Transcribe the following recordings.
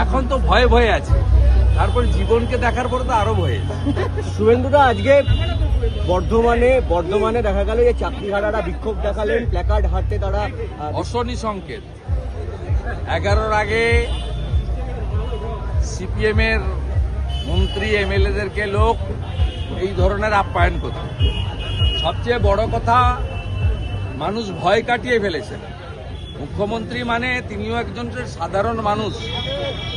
এখন তো ভয়ে ভয়ে আছে, তারপর জীবনকে দেখার পর তো আরো ভয়ে। শুভেন্দুদা আজকে বর্ধমানে দেখা গেল যে চাকরিহারারা বিক্ষোভ দেখালেন, প্ল্যাকার্ড হাতে তারা অশনি সংকেত। 11-র আগে সিপিএম এর মন্ত্রী এমএলএদেরকে লোক এই ধরনের আপ্যায়ন করত। সবচেয়ে বড় কথা, মানুষ ভয় কাটিয়ে ফেলেছেন। মুখ্যমন্ত্রী মানে তিনিও একজন সাধারণ মানুষ।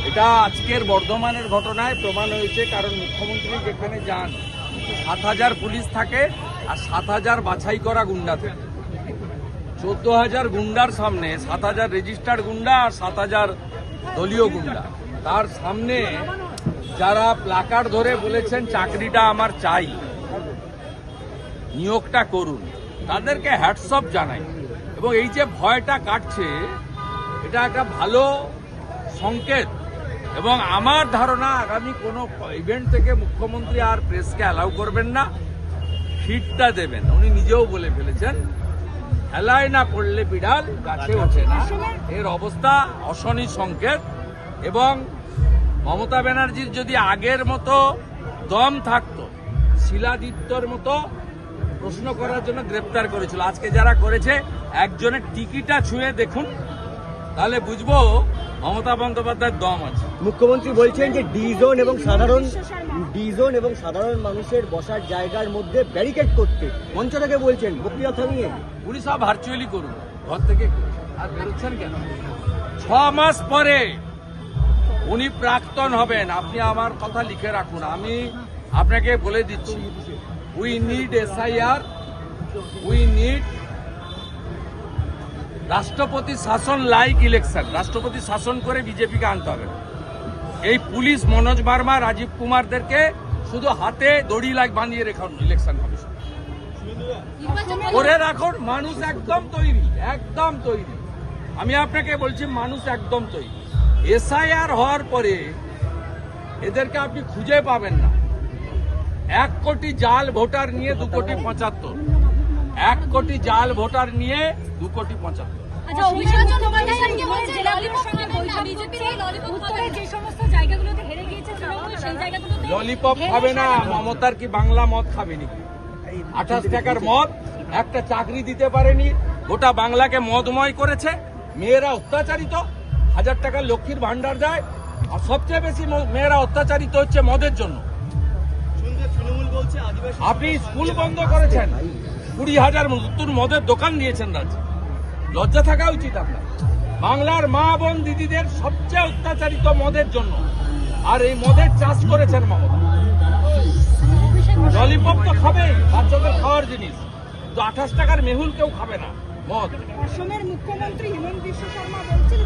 এটা আজকের বর্ধমানের ঘটনায় প্রমাণ হয়েছে, কারণ মুখ্যমন্ত্রী যেখানে যান 7,000 পুলিশ থাকে আর 7,000 বাছাই করা গুন্ডা থাকে। 14,000 গুন্ডার সামনে 7,000 রেজিস্টার্ড গুন্ডা আর 7,000 দলীয় গুন্ডা। তার সামনে যারা প্ল্যাকার্ড ধরে বলেছেন চাকরিটা আমার চাই, নিয়োগটা করুন, তাদেরকে হ্যাটসঅপ জানাই। এবং এই যে ভয়টা কাটছে, এটা একটা ভালো সংকেত। এবং আমার ধারণা আগামী কোনো ইভেন্ট থেকে মুখ্যমন্ত্রী আর প্রেসকে অ্যালাউ করবেন না, ফিডটা দেবেন। উনি নিজেও বলে ফেলেছেন, হেলায় না পড়লে বিড়াল গাছে ওঠে না। এর অবস্থা অশনি সংকেত। এবং মমতা ব্যানার্জির যদি আগের মতো দম থাকতো, শিলাদিত্যর মতো প্রশ্ন করার জন্য গ্রেপ্তার করেছিল। আজকে যারা করেছে, একজনের টিকিটা ছুঁয়ে দেখুন, তাহলে বুঝবো মমতা বন্দ্যোপাধ্যায়ের দম আছে। মুখ্যমন্ত্রী বলছেন যে ডি জোন এবং সাধারণ মানুষের বসার জায়গার মধ্যে ব্যারিকেড করতে, মঞ্চ থেকে বলছেন বক্তৃতা থামিয়ে। উনি সব ভার্চুয়ালি করুন, ঘর থেকে করুন। আর বেরোচ্ছেন কেন? 6 মাস পরে উনি প্রাক্তন হবেন। আপনি আমার কথা লিখে রাখুন, আমি আপনাকে বলে দিচ্ছি। We need SIR, we need রাষ্ট্রপতি শাসন লাইক ইলেকশন। রাষ্ট্রপতি শাসন করে বিজেপিকে আনতে হবে। এই পুলিশ মনোজ বার্মা, রাজীব কুমারদেরকে শুধু হাতে দড়ি বাঁধিয়ে রেখুন, ইলেকশন কমিশন করে রাখুন। মানুষ একদম তৈরি, একদম তৈরি। আমি আপনাকে বলছি, মানুষ একদম তৈরি। এসআইআর হওয়ার পরে এদেরকে আপনি খুঁজে পাবেন না। 1 কোটি জাল ভোটার নিয়ে 2,75,00,000। 1 কোটি জাল ভোটার নিয়ে 2,75,00,000। ললিপপ খাবে না, মমতার কি বাংলা মদ খাবে নাকি? 28 টাকার মদ, একটা চাকরি দিতে পারেনি, গোটা বাংলাকে মদময় করেছে। মেয়েরা অত্যাচারিত, 1,000 টাকার লক্ষ্মীর ভান্ডার দেয়, আর সবচেয়ে বেশি মেয়েরা অত্যাচারিত হচ্ছে মদের জন্য। আপনি স্কুল বন্ধ করেছেন, 20,000 নতুন মদের দোকান দিয়েছেন রাজ্যে। লজ্জা থাকা উচিত আপনার। বাংলার মা বোন দিদিদের সবচেয়ে অত্যাচারিত মদের জন্য, আর এই মদের চাষ করেছেন মমতা। ললিপপ তো খাবেই, বাচ্চাদের খাওয়ার জিনিস, তো 28 টাকার মেহুল কেউ খাবে না মদ। অসমের মুখ্যমন্ত্রী হিমন্ত বিশ্ব শর্মা বলছেন